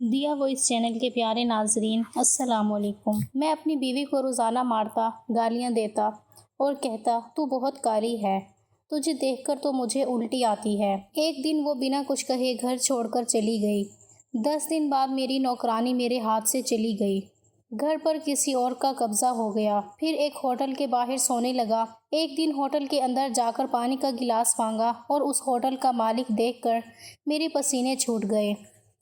دیا وہ اس چینل کے پیارے ناظرین، السلام علیکم۔ میں اپنی بیوی کو روزانہ مارتا، گالیاں دیتا اور کہتا تو بہت کالی ہے، تجھے دیکھ کر تو مجھے الٹی آتی ہے۔ ایک دن وہ بنا کچھ کہے گھر چھوڑ کر چلی گئی۔ 10 دن بعد میری نوکرانی میرے ہاتھ سے چلی گئی۔ گھر پر کسی اور کا قبضہ ہو گیا۔ پھر ایک ہوٹل کے باہر سونے لگا۔ ایک دن ہوٹل کے اندر جا کر پانی کا گلاس مانگا اور اس ہوٹل کا مالک دیکھ کر میرے پسینے چھوٹ گئے۔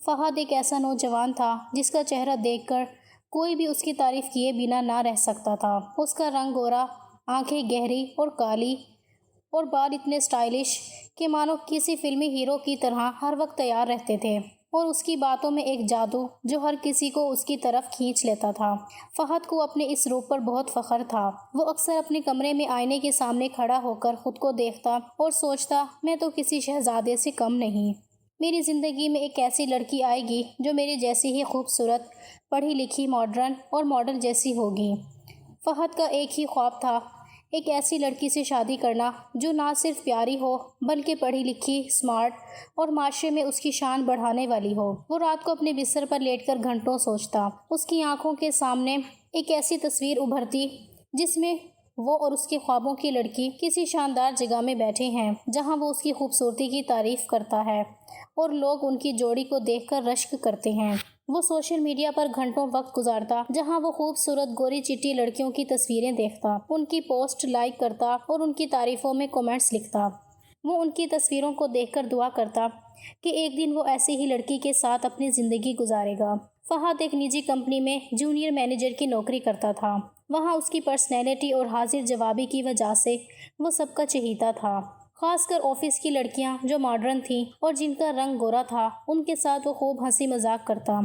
فہد ایک ایسا نوجوان تھا جس کا چہرہ دیکھ کر کوئی بھی اس کی تعریف کیے بنا نہ رہ سکتا تھا۔ اس کا رنگ گورا، آنکھیں گہری اور کالی اور بال اتنے اسٹائلش کہ مانو کسی فلمی ہیرو کی طرح ہر وقت تیار رہتے تھے، اور اس کی باتوں میں ایک جادو جو ہر کسی کو اس کی طرف کھینچ لیتا تھا۔ فہد کو اپنے اس روپ پر بہت فخر تھا۔ وہ اکثر اپنے کمرے میں آئینے کے سامنے کھڑا ہو کر خود کو دیکھتا اور سوچتا، میں تو کسی شہزادے سے کم نہیں۔ میری زندگی میں ایک ایسی لڑکی آئے گی جو میری جیسی ہی خوبصورت، پڑھی لکھی، ماڈرن اور ماڈل جیسی ہوگی۔ فہد کا ایک ہی خواب تھا، ایک ایسی لڑکی سے شادی کرنا جو نہ صرف پیاری ہو بلکہ پڑھی لکھی، اسمارٹ اور معاشرے میں اس کی شان بڑھانے والی ہو۔ وہ رات کو اپنے بستر پر لیٹ کر گھنٹوں سوچتا۔ اس کی آنکھوں کے سامنے ایک ایسی تصویر ابھرتی جس میں وہ اور اس کے خوابوں کی لڑکی کسی شاندار جگہ میں بیٹھے ہیں، جہاں وہ اس کی خوبصورتی کی تعریف کرتا ہے اور لوگ ان کی جوڑی کو دیکھ کر رشک کرتے ہیں۔ وہ سوشل میڈیا پر گھنٹوں وقت گزارتا، جہاں وہ خوبصورت گوری چٹی لڑکیوں کی تصویریں دیکھتا، ان کی پوسٹ لائک کرتا اور ان کی تعریفوں میں کمنٹس لکھتا۔ وہ ان کی تصویروں کو دیکھ کر دعا کرتا کہ ایک دن وہ ایسی ہی لڑکی کے ساتھ اپنی زندگی گزارے گا۔ فہد ایک نجی کمپنی میں جونیئر مینیجر کی نوکری کرتا تھا۔ وہاں اس کی پرسنالٹی اور حاضر جوابی کی وجہ سے وہ سب کا چہیتا تھا، خاص کر آفس کی لڑکیاں جو ماڈرن تھیں اور جن کا رنگ گورا تھا۔ ان کے ساتھ وہ خوب ہنسی مذاق کرتا۔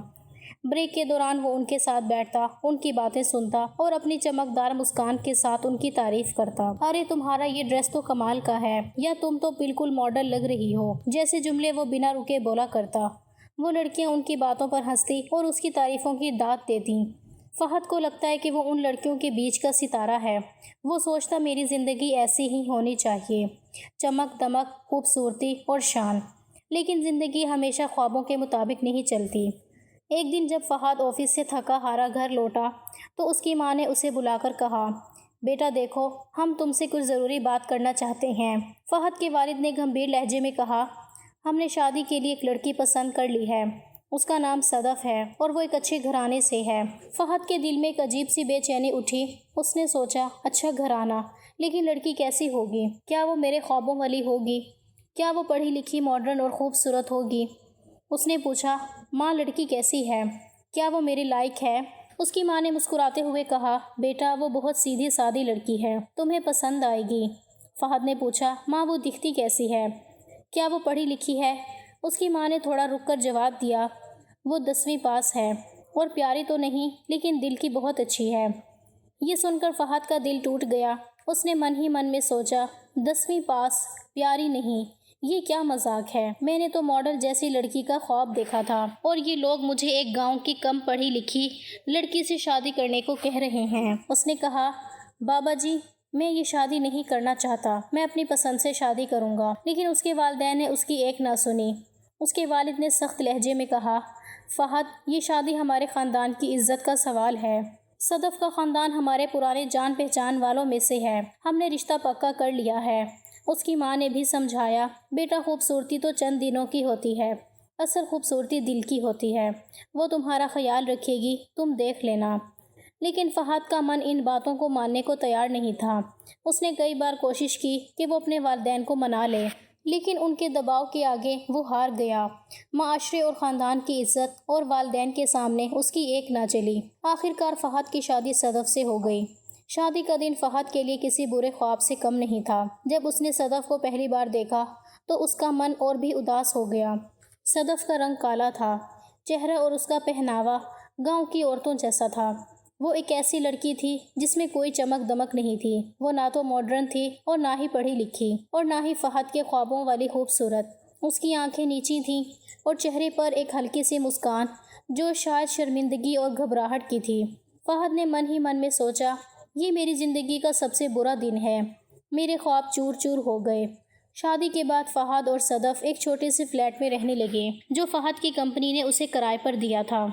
بریک کے دوران وہ ان کے ساتھ بیٹھتا، ان کی باتیں سنتا اور اپنی چمکدار مسکان کے ساتھ ان کی تعریف کرتا۔ ارے تمہارا یہ ڈریس تو کمال کا ہے، یا تم تو بالکل ماڈل لگ رہی ہو، جیسے جملے وہ بنا رکے بولا کرتا۔ وہ لڑکیاں ان کی باتوں پر ہنستی اور اس کی تعریفوں کی داد دیتی۔ فہد کو لگتا ہے کہ وہ ان لڑکیوں کے بیچ کا ستارہ ہے۔ وہ سوچتا میری زندگی ایسی ہی ہونی چاہیے، چمک دمک، خوبصورتی اور شان۔ لیکن زندگی ہمیشہ خوابوں کے مطابق نہیں چلتی۔ ایک دن جب فہد آفس سے تھکا ہارا گھر لوٹا تو اس کی ماں نے اسے بلا کر کہا، بیٹا دیکھو، ہم تم سے کچھ ضروری بات کرنا چاہتے ہیں۔ فہد کے والد نے گمبھیر لہجے میں کہا، ہم نے شادی کے لیے ایک لڑکی پسند کر لی ہے، اس کا نام صدف ہے اور وہ ایک اچھے گھرانے سے ہے۔ فہد کے دل میں ایک عجیب سی بے چینی اٹھی۔ اس نے سوچا، اچھا گھرانہ، لیکن لڑکی کیسی ہوگی؟ کیا وہ میرے خوابوں والی ہوگی؟ کیا وہ پڑھی لکھی، ماڈرن اور خوبصورت ہوگی؟ اس نے پوچھا، ماں لڑکی کیسی ہے؟ کیا وہ میرے لائق ہے؟ اس کی ماں نے مسکراتے ہوئے کہا، بیٹا وہ بہت سیدھی سادی لڑکی ہے، تمہیں پسند آئے گی۔ فہد نے پوچھا، ماں وہ دکھتی کیسی ہے؟ کیا وہ پڑھی لکھی ہے؟ اس کی ماں نے تھوڑا رک کر جواب دیا، وہ 10ویں پاس ہے اور پیاری تو نہیں لیکن دل کی بہت اچھی ہے۔ یہ سن کر فہد کا دل ٹوٹ گیا۔ اس نے من ہی من میں سوچا، 10ویں پاس، پیاری نہیں، یہ کیا مذاق ہے؟ میں نے تو ماڈل جیسی لڑکی کا خواب دیکھا تھا اور یہ لوگ مجھے ایک گاؤں کی کم پڑھی لکھی لڑکی سے شادی کرنے کو کہہ رہے ہیں۔ اس نے کہا، بابا جی میں یہ شادی نہیں کرنا چاہتا، میں اپنی پسند سے شادی کروں گا۔ لیکن اس کے والدین نے اس کی ایک نہ سنی۔ اس کے والد نے سخت لہجے میں کہا، فہد یہ شادی ہمارے خاندان کی عزت کا سوال ہے۔ صدف کا خاندان ہمارے پرانے جان پہچان والوں میں سے ہے، ہم نے رشتہ پکا کر لیا ہے۔ اس کی ماں نے بھی سمجھایا، بیٹا خوبصورتی تو چند دنوں کی ہوتی ہے، اصل خوبصورتی دل کی ہوتی ہے، وہ تمہارا خیال رکھے گی، تم دیکھ لینا۔ لیکن فہد کا من ان باتوں کو ماننے کو تیار نہیں تھا۔ اس نے کئی بار کوشش کی کہ وہ اپنے والدین کو منا لے، لیکن ان کے دباؤ کے آگے وہ ہار گیا۔ معاشرے اور خاندان کی عزت اور والدین کے سامنے اس کی ایک نہ چلی۔ آخر کار فہد کی شادی صدف سے ہو گئی۔ شادی کا دن فہد کے لیے کسی برے خواب سے کم نہیں تھا۔ جب اس نے صدف کو پہلی بار دیکھا تو اس کا من اور بھی اداس ہو گیا۔ صدف کا رنگ کالا تھا، چہرہ اور اس کا پہناوا گاؤں کی عورتوں جیسا تھا۔ وہ ایک ایسی لڑکی تھی جس میں کوئی چمک دمک نہیں تھی۔ وہ نہ تو ماڈرن تھی اور نہ ہی پڑھی لکھی اور نہ ہی فہد کے خوابوں والی خوبصورت۔ اس کی آنکھیں نیچی تھیں اور چہرے پر ایک ہلکی سی مسکان جو شاید شرمندگی اور گھبراہٹ کی تھی۔ فہد نے من ہی من میں سوچا، یہ میری زندگی کا سب سے برا دن ہے، میرے خواب چور چور ہو گئے۔ شادی کے بعد فہد اور صدف ایک چھوٹے سے فلیٹ میں رہنے لگے جو فہد کی کمپنی نے اسے کرائے پر دیا تھا،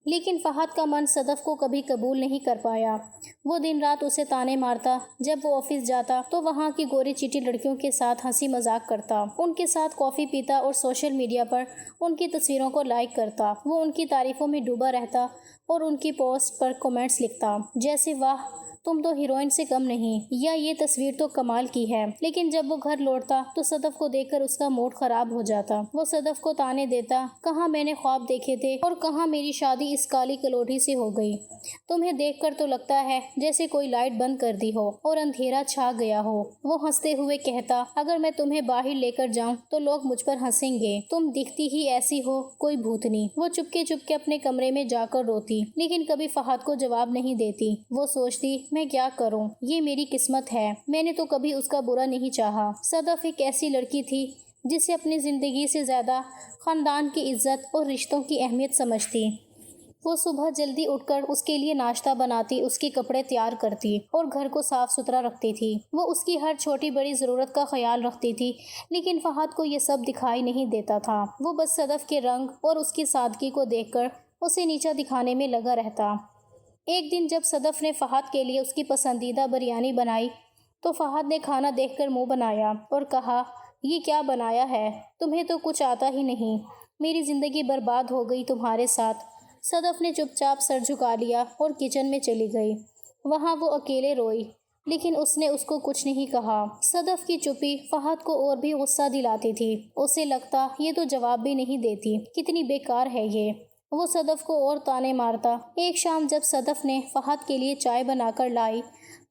لیکن فہد کا من صدف کو کبھی قبول نہیں کر پایا۔ وہ دن رات اسے تانے مارتا، جب وہ آفس جاتا تو وہاں کی گوری چٹی لڑکیوں کے ساتھ ہنسی مذاق کرتا، ان کے ساتھ کافی پیتا اور سوشل میڈیا پر ان کی تصویروں کو لائک کرتا۔ وہ ان کی تعریفوں میں ڈوبا رہتا اور ان کی پوسٹ پر کمنٹس لکھتا جیسے واہ تم تو ہیروئن سے کم نہیں، یا یہ تصویر تو کمال کی ہے۔ لیکن جب وہ گھر لوٹتا تو صدف کو دیکھ کر اس کا موڈ خراب ہو جاتا۔ وہ صدف کو تانے دیتا، کہاں میں نے خواب دیکھے تھے اور کہاں میری شادی اس کالی کلوٹھی سے ہو گئی۔ تمہیں دیکھ کر تو لگتا ہے جیسے کوئی لائٹ بند کر دی ہو اور اندھیرا چھا گیا ہو۔ وہ ہنستے ہوئے کہتا، اگر میں تمہیں باہر لے کر جاؤں تو لوگ مجھ پر ہنسیں گے، تم دکھتی ہی ایسی ہو کوئی بھوتنی۔ وہ چپکے چپکے اپنے کمرے میں جا کر روتی، لیکن کبھی فہد کو جواب نہیں دیتی۔ وہ سوچتی، میں کیا کروں، یہ میری قسمت ہے، میں نے تو کبھی اس کا برا نہیں چاہا۔ صدف ایک ایسی لڑکی تھی جسے اپنی زندگی سے زیادہ خاندان کی عزت اور رشتوں کی اہمیت سمجھتی۔ وہ صبح جلدی اٹھ کر اس کے لیے ناشتہ بناتی، اس کے کپڑے تیار کرتی اور گھر کو صاف ستھرا رکھتی تھی۔ وہ اس کی ہر چھوٹی بڑی ضرورت کا خیال رکھتی تھی، لیکن فہد کو یہ سب دکھائی نہیں دیتا تھا۔ وہ بس صدف کے رنگ اور اس کی سادگی کو دیکھ کر اسے نیچا دکھانے میں لگا رہتا۔ ایک دن جب صدف نے فہد کے لیے اس کی پسندیدہ بریانی بنائی تو فہد نے کھانا دیکھ کر منہ بنایا اور کہا، یہ کیا بنایا ہے، تمہیں تو کچھ آتا ہی نہیں، میری زندگی برباد ہو گئی تمہارے ساتھ۔ صدف نے چپ چاپ سر جھکا لیا اور کچن میں چلی گئی۔ وہاں وہ اکیلے روئی، لیکن اس نے اس کو کچھ نہیں کہا۔ صدف کی چپی فہد کو اور بھی غصہ دلاتی تھی۔ اسے لگتا یہ تو جواب بھی نہیں دیتی، کتنی بیکار ہے یہ۔ وہ صدف کو اور تانے مارتا۔ ایک شام جب صدف نے فہد کے لیے چائے بنا کر لائی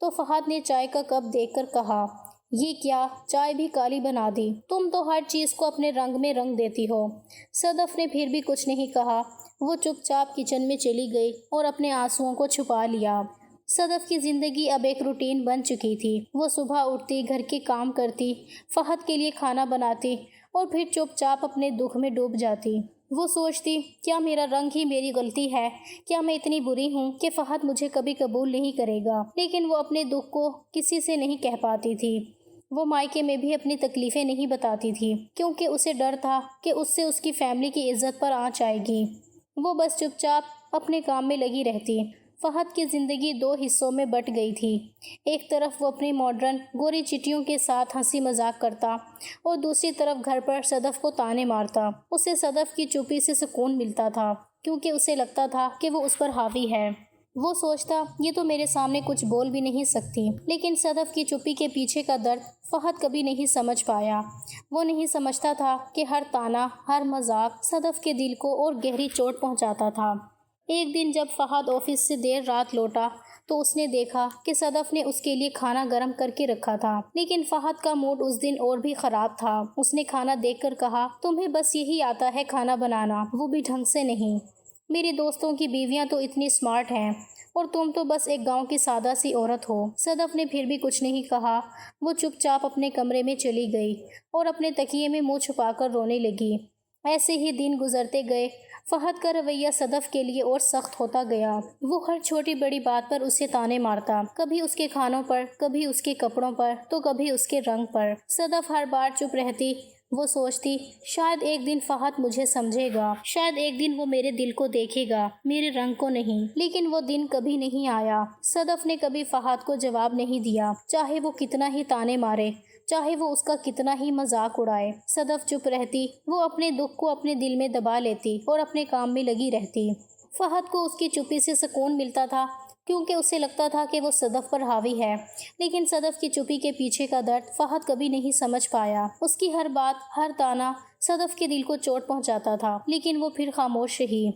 تو فہد نے چائے کا کپ دیکھ کر کہا، یہ کیا، چائے بھی کالی بنا دی، تم تو ہر چیز کو اپنے رنگ میں رنگ دیتی ہو۔ صدف نے پھر بھی کچھ نہیں کہا۔ وہ چپ چاپ کچن میں چلی گئی اور اپنے آنسوؤں کو چھپا لیا۔ صدف کی زندگی اب ایک روٹین بن چکی تھی۔ وہ صبح اٹھتی، گھر کے کام کرتی، فہد کے لیے کھانا بناتی اور پھر چپ چاپ اپنے دکھ میں ڈوب جاتی۔ وہ سوچتی، کیا میرا رنگ ہی میری غلطی ہے، کیا میں اتنی بری ہوں کہ فہد مجھے کبھی قبول نہیں کرے گا؟ لیکن وہ اپنے دکھ کو کسی سے نہیں کہہ پاتی تھی۔ وہ مائکے میں بھی اپنی تکلیفیں نہیں بتاتی تھی، کیونکہ اسے ڈر تھا کہ اس سے اس کی فیملی کی عزت پر آنچ آئے گی۔ وہ بس چپ چاپ اپنے کام میں لگی رہتی۔ فہد کی زندگی دو حصوں میں بٹ گئی تھی۔ ایک طرف وہ اپنی ماڈرن گوری چٹیوں کے ساتھ ہنسی مذاق کرتا اور دوسری طرف گھر پر صدف کو تانے مارتا۔ اسے صدف کی چپی سے سکون ملتا تھا، کیونکہ اسے لگتا تھا کہ وہ اس پر حاوی ہے۔ وہ سوچتا، یہ تو میرے سامنے کچھ بول بھی نہیں سکتی۔ لیکن صدف کی چپی کے پیچھے کا درد فہد کبھی نہیں سمجھ پایا۔ وہ نہیں سمجھتا تھا کہ ہر طعنہ، ہر مذاق صدف کے دل کو اور گہری چوٹ پہنچاتا تھا۔ ایک دن جب فہد آفس سے دیر رات لوٹا تو اس نے دیکھا کہ صدف نے اس کے لیے کھانا گرم کر کے رکھا تھا، لیکن فہد کا موڈ اس دن اور بھی خراب تھا۔ اس نے کھانا دیکھ کر کہا، تمہیں بس یہی آتا ہے کھانا بنانا، وہ بھی ڈھنگ سے نہیں۔ میری دوستوں کی بیویاں تو اتنی سمارٹ ہیں اور تم تو بس ایک گاؤں کی سادہ سی عورت ہو۔ صدف نے پھر بھی کچھ نہیں کہا۔ وہ چپ چاپ اپنے کمرے میں چلی گئی اور اپنے تکیے میں منہ چھپا کر رونے لگی۔ ایسے ہی دن گزرتے گئے۔ فہد کا رویہ صدف کے لیے اور سخت ہوتا گیا۔ وہ ہر چھوٹی بڑی بات پر اسے تانے مارتا، کبھی اس کے کھانوں پر، کبھی اس کے کپڑوں پر، تو کبھی اس کے رنگ پر۔ صدف ہر بار چپ رہتی۔ وہ سوچتی، شاید ایک دن فہد مجھے سمجھے گا، شاید ایک دن وہ میرے دل کو دیکھے گا، میرے رنگ کو نہیں۔ لیکن وہ دن کبھی نہیں آیا۔ صدف نے کبھی فہد کو جواب نہیں دیا، چاہے وہ کتنا ہی تانے مارے، چاہے وہ اس کا کتنا ہی مذاق اڑائے۔ صدف چپ رہتی۔ وہ اپنے دکھ کو اپنے دل میں دبا لیتی اور اپنے کام میں لگی رہتی۔ فہد کو اس کی چپی سے سکون ملتا تھا، کیونکہ اسے لگتا تھا کہ وہ صدف پر حاوی ہے۔ لیکن صدف کی چپی کے پیچھے کا درد فہد کبھی نہیں سمجھ پایا۔ اس کی ہر بات، ہر طعنہ صدف کے دل کو چوٹ پہنچاتا تھا، لیکن وہ پھر خاموش رہی۔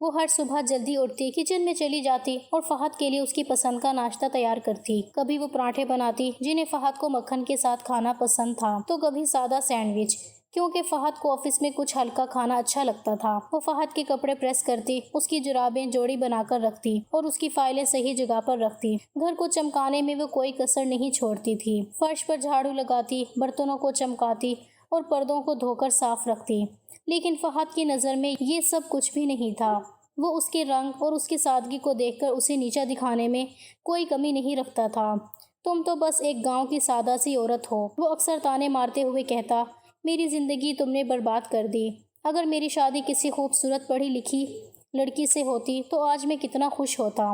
وہ ہر صبح جلدی اٹھتی، کچن میں چلی جاتی اور فہد کے لیے اس کی پسند کا ناشتہ تیار کرتی۔ کبھی وہ پراٹھے بناتی جنہیں فہد کو مکھن کے ساتھ کھانا پسند تھا، تو کبھی سادہ سینڈوچ، کیونکہ فہد کو آفس میں کچھ ہلکا کھانا اچھا لگتا تھا۔ وہ فہد کے کپڑے پریس کرتی، اس کی جرابیں جوڑی بنا کر رکھتی اور اس کی فائلیں صحیح جگہ پر رکھتی۔ گھر کو چمکانے میں وہ کوئی کسر نہیں چھوڑتی تھی۔ فرش پر جھاڑو لگاتی، برتنوں کو چمکاتی اور پردوں کو دھو کر صاف رکھتی۔ لیکن فہد کی نظر میں یہ سب کچھ بھی نہیں تھا۔ وہ اس کے رنگ اور اس کی سادگی کو دیکھ کر اسے نیچا دکھانے میں کوئی کمی نہیں رکھتا تھا۔ تم تو بس ایک گاؤں کی سادہ سی عورت ہو۔ وہ اکثر تانے مارتے ہوئے کہتا، میری زندگی تم نے برباد کر دی۔ اگر میری شادی کسی خوبصورت پڑھی لکھی لڑکی سے ہوتی تو آج میں کتنا خوش ہوتا۔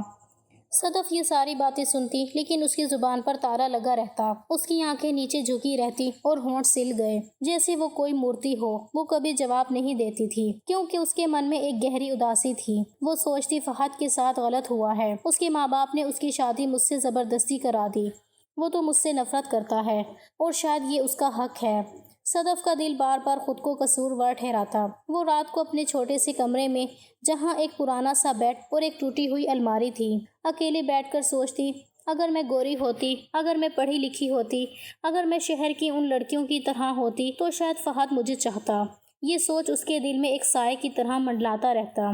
صدف یہ ساری باتیں سنتی، لیکن اس کی زبان پر تالا لگا رہتا۔ اس کی آنکھیں نیچے جھکی رہتی اور ہونٹ سل گئے جیسے وہ کوئی مورتی ہو۔ وہ کبھی جواب نہیں دیتی تھی کیونکہ اس کے من میں ایک گہری اداسی تھی۔ وہ سوچتی فہد کے ساتھ غلط ہوا ہے۔ اس کے ماں باپ نے اس کی شادی مجھ سے زبردستی کرا دی۔ وہ تو مجھ سے نفرت کرتا ہے اور شاید یہ اس کا حق ہے۔ صدف کا دل بار بار خود کو قصوروار ٹھہراتا۔ وہ رات کو اپنے چھوٹے سے کمرے میں، جہاں ایک پرانا سا بیڈ اور ایک ٹوٹی ہوئی الماری تھی، اکیلے بیٹھ کر سوچتی، اگر میں گوری ہوتی، اگر میں پڑھی لکھی ہوتی، اگر میں شہر کی ان لڑکیوں کی طرح ہوتی تو شاید فہد مجھے چاہتا۔ یہ سوچ اس کے دل میں ایک سائے کی طرح منڈلاتا رہتا۔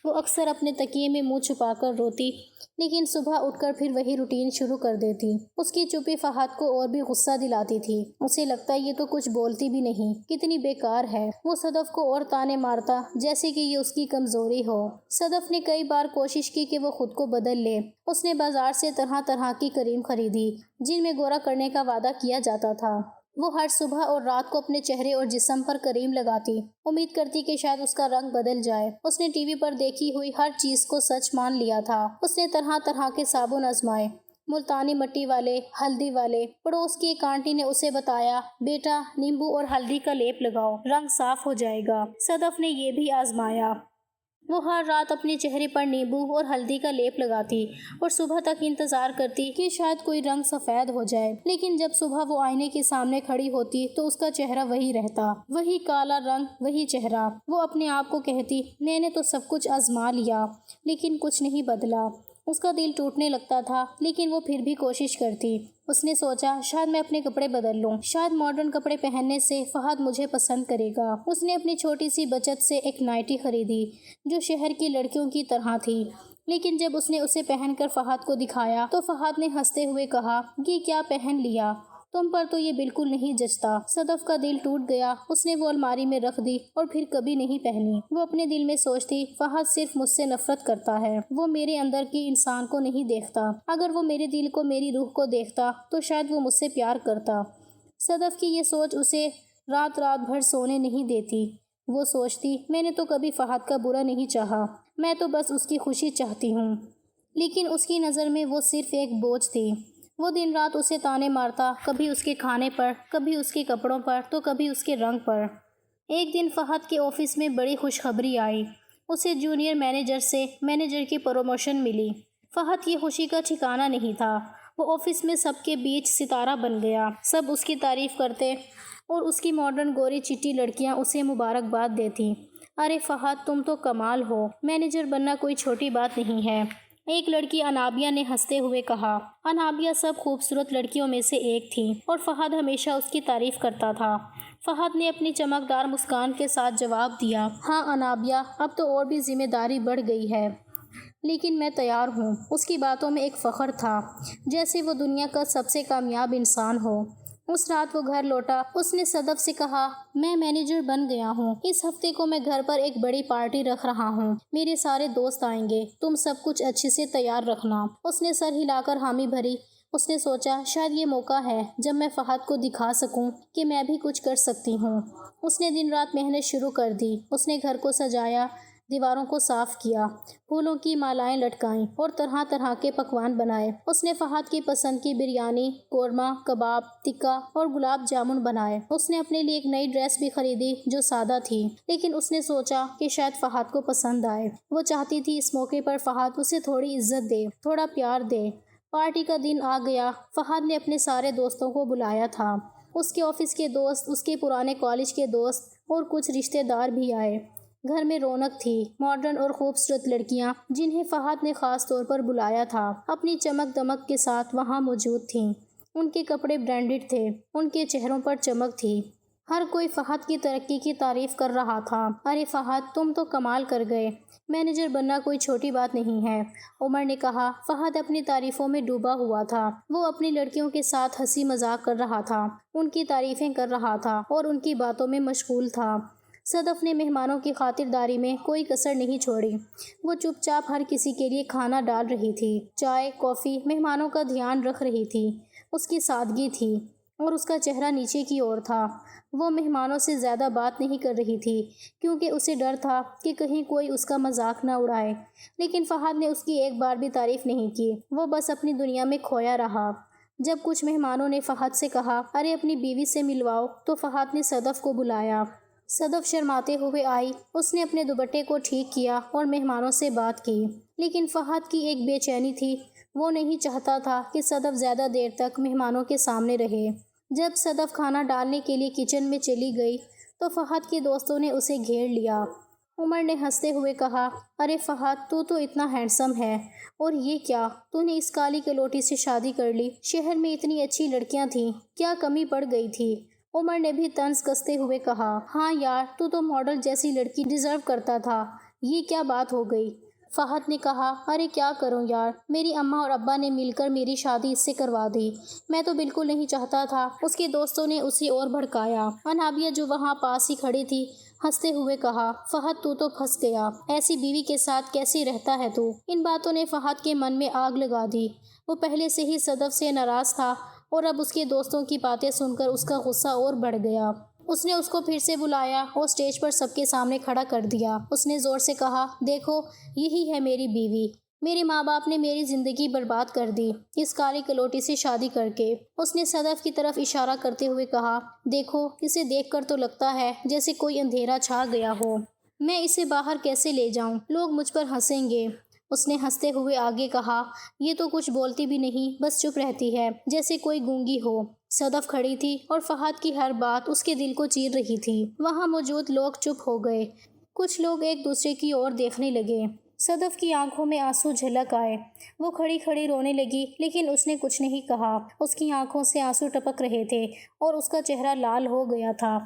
وہ اکثر اپنے تکیے میں منہ چھپا کر روتی، لیکن صبح اٹھ کر پھر وہی روٹین شروع کر دیتی۔ اس کی چپی فہد کو اور بھی غصہ دلاتی تھی۔ اسے لگتا یہ تو کچھ بولتی بھی نہیں، کتنی بیکار ہے۔ وہ صدف کو اور تانے مارتا جیسے کہ یہ اس کی کمزوری ہو۔ صدف نے کئی بار کوشش کی کہ وہ خود کو بدل لے۔ اس نے بازار سے طرح طرح کی کریم خریدی جن میں گورا کرنے کا وعدہ کیا جاتا تھا۔ وہ ہر صبح اور رات کو اپنے چہرے اور جسم پر کریم لگاتی، امید کرتی کہ شاید اس کا رنگ بدل جائے۔ اس نے ٹی وی پر دیکھی ہوئی ہر چیز کو سچ مان لیا تھا۔ اس نے طرح طرح کے صابن آزمائے، ملتانی مٹی والے، ہلدی والے۔ پڑوس کی ایک آنٹی نے اسے بتایا، بیٹا نیمبو اور ہلدی کا لیپ لگاؤ، رنگ صاف ہو جائے گا۔ صدف نے یہ بھی آزمایا۔ وہ ہر رات اپنے چہرے پر نیمبو اور ہلدی کا لیپ لگاتی اور صبح تک انتظار کرتی کہ شاید کوئی رنگ سفید ہو جائے، لیکن جب صبح وہ آئینے کے سامنے کھڑی ہوتی تو اس کا چہرہ وہی رہتا، وہی کالا رنگ، وہی چہرہ۔ وہ اپنے آپ کو کہتی، میں نے تو سب کچھ آزما لیا لیکن کچھ نہیں بدلا۔ اس کا دل ٹوٹنے لگتا تھا، لیکن وہ پھر بھی کوشش کرتی۔ اس نے سوچا، شاید میں اپنے کپڑے بدل لوں، شاید ماڈرن کپڑے پہننے سے فہد مجھے پسند کرے گا۔ اس نے اپنی چھوٹی سی بچت سے ایک نائٹی خریدی جو شہر کی لڑکیوں کی طرح تھی، لیکن جب اس نے اسے پہن کر فہد کو دکھایا تو فہد نے ہنستے ہوئے کہا، یہ کیا پہن لیا، تم پر تو یہ بالکل نہیں جچتا۔ صدف کا دل ٹوٹ گیا۔ اس نے وہ الماری میں رکھ دی اور پھر کبھی نہیں پہنی۔ وہ اپنے دل میں سوچتی، فہد صرف مجھ سے نفرت کرتا ہے، وہ میرے اندر کی انسان کو نہیں دیکھتا۔ اگر وہ میرے دل کو، میری روح کو دیکھتا تو شاید وہ مجھ سے پیار کرتا۔ صدف کی یہ سوچ اسے رات رات بھر سونے نہیں دیتی۔ وہ سوچتی، میں نے تو کبھی فہد کا برا نہیں چاہا، میں تو بس اس کی خوشی چاہتی ہوں۔ لیکن اس کی نظر میں وہ صرف ایک بوجھ تھی۔ وہ دن رات اسے تانے مارتا، کبھی اس کے کھانے پر، کبھی اس کے کپڑوں پر، تو کبھی اس کے رنگ پر۔ ایک دن فہد کے آفس میں بڑی خوشخبری آئی۔ اسے جونیئر مینیجر سے مینیجر کی پروموشن ملی۔ فہد کی خوشی کا ٹھکانہ نہیں تھا۔ وہ آفس میں سب کے بیچ ستارہ بن گیا۔ سب اس کی تعریف کرتے اور اس کی ماڈرن گوری چٹی لڑکیاں اسے مبارکباد دیتی۔ ارے فہد، تم تو کمال ہو، مینیجر بننا کوئی چھوٹی بات نہیں ہے۔ ایک لڑکی انابیہ نے ہنستے ہوئے کہا۔ انابیہ سب خوبصورت لڑکیوں میں سے ایک تھی اور فہد ہمیشہ اس کی تعریف کرتا تھا۔ فہد نے اپنی چمکدار مسکان کے ساتھ جواب دیا، ہاں انابیہ، اب تو اور بھی ذمہ داری بڑھ گئی ہے، لیکن میں تیار ہوں۔ اس کی باتوں میں ایک فخر تھا، جیسے وہ دنیا کا سب سے کامیاب انسان ہو۔ اس رات وہ گھر لوٹا۔ اس نے صدف سے کہا، میں مینیجر بن گیا ہوں، اس ہفتے کو میں گھر پر ایک بڑی پارٹی رکھ رہا ہوں، میرے سارے دوست آئیں گے، تم سب کچھ اچھے سے تیار رکھنا۔ اس نے سر ہلا کر حامی بھری۔ اس نے سوچا، شاید یہ موقع ہے جب میں فہد کو دکھا سکوں کہ میں بھی کچھ کر سکتی ہوں۔ اس نے دن رات محنت شروع کر دی۔ اس نے گھر کو سجایا، دیواروں کو صاف کیا، پھولوں کی مالائیں لٹکائیں اور طرح طرح کے پکوان بنائے۔ اس نے فہد کی پسند کی بریانی، قورمہ، کباب، ٹکا اور گلاب جامن بنائے۔ اس نے اپنے لیے ایک نئی ڈریس بھی خریدی جو سادہ تھی، لیکن اس نے سوچا کہ شاید فہد کو پسند آئے۔ وہ چاہتی تھی اس موقع پر فہد اسے تھوڑی عزت دے، تھوڑا پیار دے۔ پارٹی کا دن آ گیا۔ فہد نے اپنے سارے دوستوں کو بلایا تھا۔ اس کے آفس کے دوست، اس کے پرانے کالج کے دوست اور کچھ رشتہ دار بھی آئے۔ گھر میں رونق تھی۔ ماڈرن اور خوبصورت لڑکیاں جنہیں فہد نے خاص طور پر بلایا تھا اپنی چمک دمک کے ساتھ وہاں موجود تھیں۔ ان کے کپڑے برانڈڈ تھے، ان کے چہروں پر چمک تھی۔ ہر کوئی فہد کی ترقی کی تعریف کر رہا تھا۔ ارے فہد، تم تو کمال کر گئے، مینیجر بننا کوئی چھوٹی بات نہیں ہے، عمر نے کہا۔ فہد اپنی تعریفوں میں ڈوبا ہوا تھا۔ وہ اپنی لڑکیوں کے ساتھ ہنسی مذاق کر رہا تھا، ان کی تعریفیں کر رہا تھا اور ان کی باتوں میں مشغول تھا۔ صدف نے مہمانوں کی خاطرداری میں کوئی کسر نہیں چھوڑی۔ وہ چپ چاپ ہر کسی کے لیے کھانا ڈال رہی تھی، چائے، کافی، مہمانوں کا دھیان رکھ رہی تھی۔ اس کی سادگی تھی اور اس کا چہرہ نیچے کی اور تھا۔ وہ مہمانوں سے زیادہ بات نہیں کر رہی تھی کیونکہ اسے ڈر تھا کہ کہیں کوئی اس کا مذاق نہ اڑائے، لیکن فہد نے اس کی ایک بار بھی تعریف نہیں کی۔ وہ بس اپنی دنیا میں کھویا رہا۔ جب کچھ مہمانوں نے فہد سے کہا ارے اپنی بیوی سے ملواؤ تو فہد نے صدف کو بلایا۔ صدف شرماتے ہوئے آئی، اس نے اپنے دوپٹے کو ٹھیک کیا اور مہمانوں سے بات کی، لیکن فہد کی ایک بے چینی تھی۔ وہ نہیں چاہتا تھا کہ صدف زیادہ دیر تک مہمانوں کے سامنے رہے۔ جب صدف کھانا ڈالنے کے لیے کچن میں چلی گئی تو فہد کے دوستوں نے اسے گھیر لیا۔ عمر نے ہنستے ہوئے کہا ارے فہد تو اتنا ہینڈسم ہے، اور یہ کیا تو نے اس کالی کلوٹی سے شادی کر لی؟ شہر میں اتنی اچھی لڑکیاں تھیں، کیا کمی پڑ گئی تھی؟ عمر نے بھی طنز کستے ہوئے کہا ہاں یار تو ماڈل جیسی لڑکی ڈیزرو کرتا تھا، یہ کیا بات ہو گئی؟ فہد نے کہا ارے کیا کروں یار، میری اماں اور ابا نے مل کر میری شادی اس سے کروا دی، میں تو بالکل نہیں چاہتا تھا۔ اس کے دوستوں نے اسے اور بھڑکایا۔ انابیہ جو وہاں پاس ہی کھڑی تھی ہنستے ہوئے کہا فہد تو پھنس گیا، ایسی بیوی کے ساتھ کیسے رہتا ہے تو؟ ان باتوں نے فہد کے من میں آگ لگا دی۔ وہ پہلے سے ہی صدف سے ناراض تھا اور اب اس کے دوستوں کی باتیں سن کر اس کا غصہ اور بڑھ گیا۔ اس نے اس کو پھر سے بلایا اور اسٹیج پر سب کے سامنے کھڑا کر دیا۔ اس نے زور سے کہا دیکھو یہی ہے میری بیوی، میرے ماں باپ نے میری زندگی برباد کر دی اس کالی کلوٹی سے شادی کر کے۔ اس نے صدف کی طرف اشارہ کرتے ہوئے کہا دیکھو اسے دیکھ کر تو لگتا ہے جیسے کوئی اندھیرا چھا گیا ہو، میں اسے باہر کیسے لے جاؤں؟ لوگ مجھ پر ہنسیں گے۔ اس نے ہنستے ہوئے آگے کہا یہ تو کچھ بولتی بھی نہیں، بس چپ رہتی ہے جیسے کوئی گونگی ہو۔ صدف کھڑی تھی اور فہد کی ہر بات اس کے دل کو چیر رہی تھی۔ وہاں موجود لوگ چپ ہو گئے، کچھ لوگ ایک دوسرے کی اور دیکھنے لگے۔ صدف کی آنکھوں میں آنسو جھلک آئے، وہ کھڑی کھڑی رونے لگی، لیکن اس نے کچھ نہیں کہا۔ اس کی آنکھوں سے آنسو ٹپک رہے تھے اور اس کا چہرہ لال ہو گیا تھا۔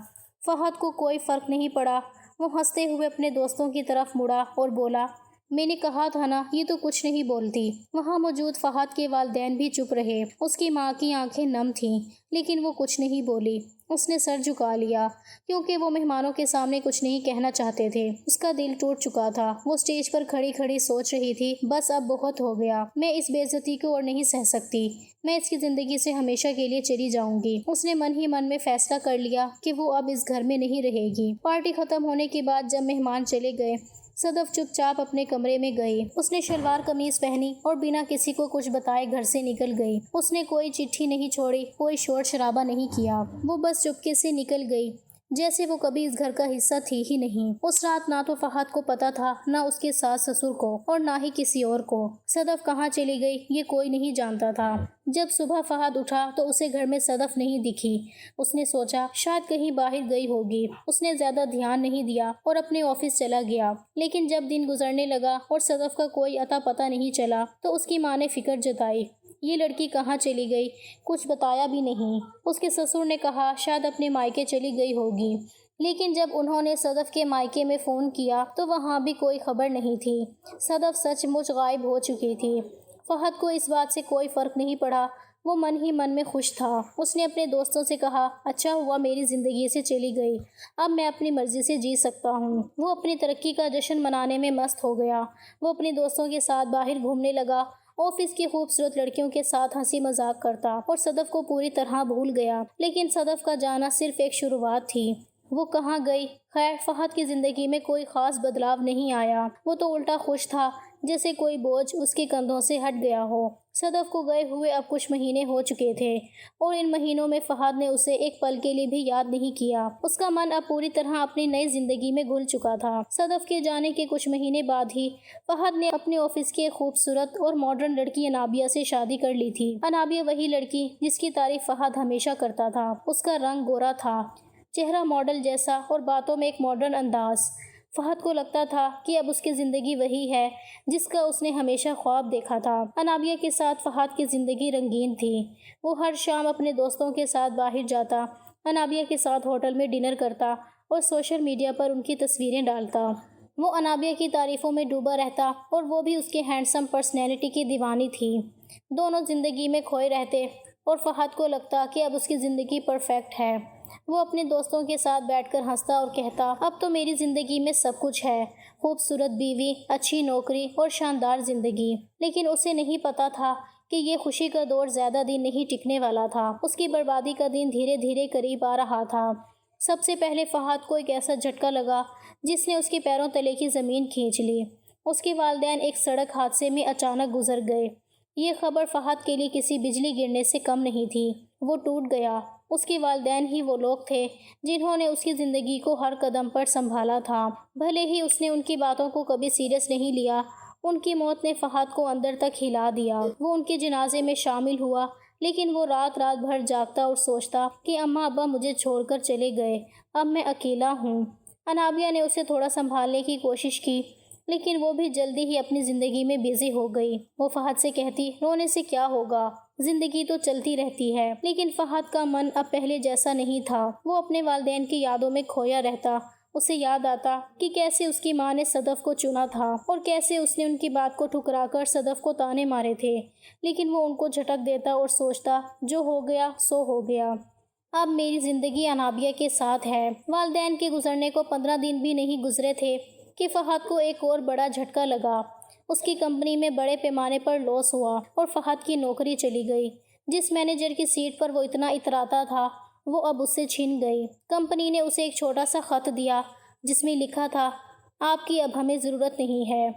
فہد کو کوئی فرق نہیں پڑا، وہ ہنستے ہوئے اپنے دوستوں کی طرف مڑا اور بولا میں نے کہا تھا نا یہ تو کچھ نہیں بولتی۔ وہاں موجود فہد کے والدین بھی چپ رہے، اس کی ماں کی آنکھیں نم تھیں لیکن وہ کچھ نہیں بولی۔ اس نے سر جھکا لیا کیونکہ وہ مہمانوں کے سامنے کچھ نہیں کہنا چاہتے تھے۔ اس کا دل ٹوٹ چکا تھا۔ وہ اسٹیج پر کھڑی کھڑی سوچ رہی تھی بس اب بہت ہو گیا، میں اس بے عزتی کو اور نہیں سہ سکتی، میں اس کی زندگی سے ہمیشہ کے لیے چلی جاؤں گی۔ اس نے من ہی من میں فیصلہ کر لیا کہ وہ اب اس گھر میں نہیں رہے گی۔ پارٹی ختم ہونے کے بعد جب مہمان چلے گئے صدف چپ چاپ اپنے کمرے میں گئی۔ اس نے شلوار قمیض پہنی اور بنا کسی کو کچھ بتائے گھر سے نکل گئی۔ اس نے کوئی چٹھی نہیں چھوڑی، کوئی شور شرابہ نہیں کیا، وہ بس چپکے سے نکل گئی جیسے وہ کبھی اس گھر کا حصہ تھی ہی نہیں۔ اس رات نہ تو فہد کو پتا تھا، نہ اس کے ساس سسر کو، اور نہ ہی کسی اور کو۔ صدف کہاں چلی گئی یہ کوئی نہیں جانتا تھا۔ جب صبح فہد اٹھا تو اسے گھر میں صدف نہیں دکھی۔ اس نے سوچا شاید کہیں باہر گئی ہوگی۔ اس نے زیادہ دھیان نہیں دیا اور اپنے آفس چلا گیا، لیکن جب دن گزرنے لگا اور صدف کا کوئی اتا پتہ نہیں چلا تو اس کی ماں نے فکر جتائی، یہ لڑکی کہاں چلی گئی، کچھ بتایا بھی نہیں۔ اس کے سسر نے کہا شاید اپنے مائکے چلی گئی ہوگی، لیکن جب انہوں نے صدف کے مائکے میں فون کیا تو وہاں بھی کوئی خبر نہیں تھی۔ صدف سچ مچ غائب ہو چکی تھی۔ فہد کو اس بات سے کوئی فرق نہیں پڑا، وہ من ہی من میں خوش تھا۔ اس نے اپنے دوستوں سے کہا اچھا ہوا میری زندگی سے چلی گئی، اب میں اپنی مرضی سے جی سکتا ہوں۔ وہ اپنی ترقی کا جشن منانے میں مست ہو گیا۔ وہ اپنے دوستوں کے ساتھ باہر گھومنے لگا، آفس کی خوبصورت لڑکیوں کے ساتھ ہنسی مذاق کرتا اور صدف کو پوری طرح بھول گیا۔ لیکن صدف کا جانا صرف ایک شروعات تھی۔ وہ کہاں گئی؟ خیر فہد کی زندگی میں کوئی خاص بدلاؤ نہیں آیا، وہ تو الٹا خوش تھا جیسے کوئی بوجھ اس کے کندھوں سے ہٹ گیا ہو۔ صدف کو گئے ہوئے اب کچھ مہینے ہو چکے تھے اور ان مہینوں میں فہد نے اسے ایک پل کے لیے بھی یاد نہیں کیا۔ اس کا من اب پوری طرح اپنی نئی زندگی میں گھل چکا تھا۔ صدف کے جانے کے کچھ مہینے بعد ہی فہد نے اپنے آفس کی ایک خوبصورت اور ماڈرن لڑکی انابیہ سے شادی کر لی تھی۔ انابیہ وہی لڑکی جس کی تعریف فہد ہمیشہ کرتا تھا۔ اس کا رنگ گورا تھا، چہرہ ماڈل جیسا اور باتوں میں ایک ماڈرن انداز۔ فہد کو لگتا تھا کہ اب اس کی زندگی وہی ہے جس کا اس نے ہمیشہ خواب دیکھا تھا۔ انابیہ کے ساتھ فہد کی زندگی رنگین تھی۔ وہ ہر شام اپنے دوستوں کے ساتھ باہر جاتا، انابیہ کے ساتھ ہوٹل میں ڈنر کرتا اور سوشل میڈیا پر ان کی تصویریں ڈالتا۔ وہ انابیہ کی تعریفوں میں ڈوبا رہتا اور وہ بھی اس کے ہینڈسم پرسنالٹی کی دیوانی تھی۔ دونوں زندگی میں کھوئے رہتے اور فہد کو لگتا کہ اب اس کی زندگی پرفیکٹ ہے۔ وہ اپنے دوستوں کے ساتھ بیٹھ کر ہنستا اور کہتا اب تو میری زندگی میں سب کچھ ہے، خوبصورت بیوی، اچھی نوکری اور شاندار زندگی۔ لیکن اسے نہیں پتا تھا کہ یہ خوشی کا دور زیادہ دن نہیں ٹکنے والا تھا۔ اس کی بربادی کا دن دھیرے دھیرے قریب آ رہا تھا۔ سب سے پہلے فہد کو ایک ایسا جھٹکا لگا جس نے اس کے پیروں تلے کی زمین کھینچ لی۔ اس کے والدین ایک سڑک حادثے میں اچانک گزر گئے۔ یہ خبر فہد کے لیے کسی بجلی گرنے سے کم نہیں تھی۔ وہ ٹوٹ گیا۔ اس کے والدین ہی وہ لوگ تھے جنہوں نے اس کی زندگی کو ہر قدم پر سنبھالا تھا۔ بھلے ہی اس نے ان کی باتوں کو کبھی سیریس نہیں لیا، ان کی موت نے فہد کو اندر تک ہلا دیا۔ وہ ان کے جنازے میں شامل ہوا، لیکن وہ رات بھر جاگتا اور سوچتا کہ اماں ابا مجھے چھوڑ کر چلے گئے، اب میں اکیلا ہوں۔ انابیہ نے اسے تھوڑا سنبھالنے کی کوشش کی، لیکن وہ بھی جلدی ہی اپنی زندگی میں بزی ہو گئی۔ وہ فہد سے کہتی، رونے سے کیا ہوگا، زندگی تو چلتی رہتی ہے۔ لیکن فہد کا من اب پہلے جیسا نہیں تھا۔ وہ اپنے والدین کی یادوں میں کھویا رہتا۔ اسے یاد آتا کہ کیسے اس کی ماں نے صدف کو چنا تھا اور کیسے اس نے ان کی بات کو ٹھکرا کر صدف کو تانے مارے تھے، لیکن وہ ان کو جھٹک دیتا اور سوچتا، جو ہو گیا سو ہو گیا، اب میری زندگی انابیہ کے ساتھ ہے۔ والدین کے گزرنے کو 15 دن بھی نہیں گزرے تھے کہ فہد کو ایک اور بڑا جھٹکا لگا۔ اس کی کمپنی میں بڑے پیمانے پر لاس ہوا اور فہد کی نوکری چلی گئی۔ جس مینیجر کی سیٹ پر وہ اتنا اتراتا تھا، وہ اب اس سے چھن گئی۔ کمپنی نے اسے ایک چھوٹا سا خط دیا جس میں لکھا تھا، آپ کی اب ہمیں ضرورت نہیں ہے۔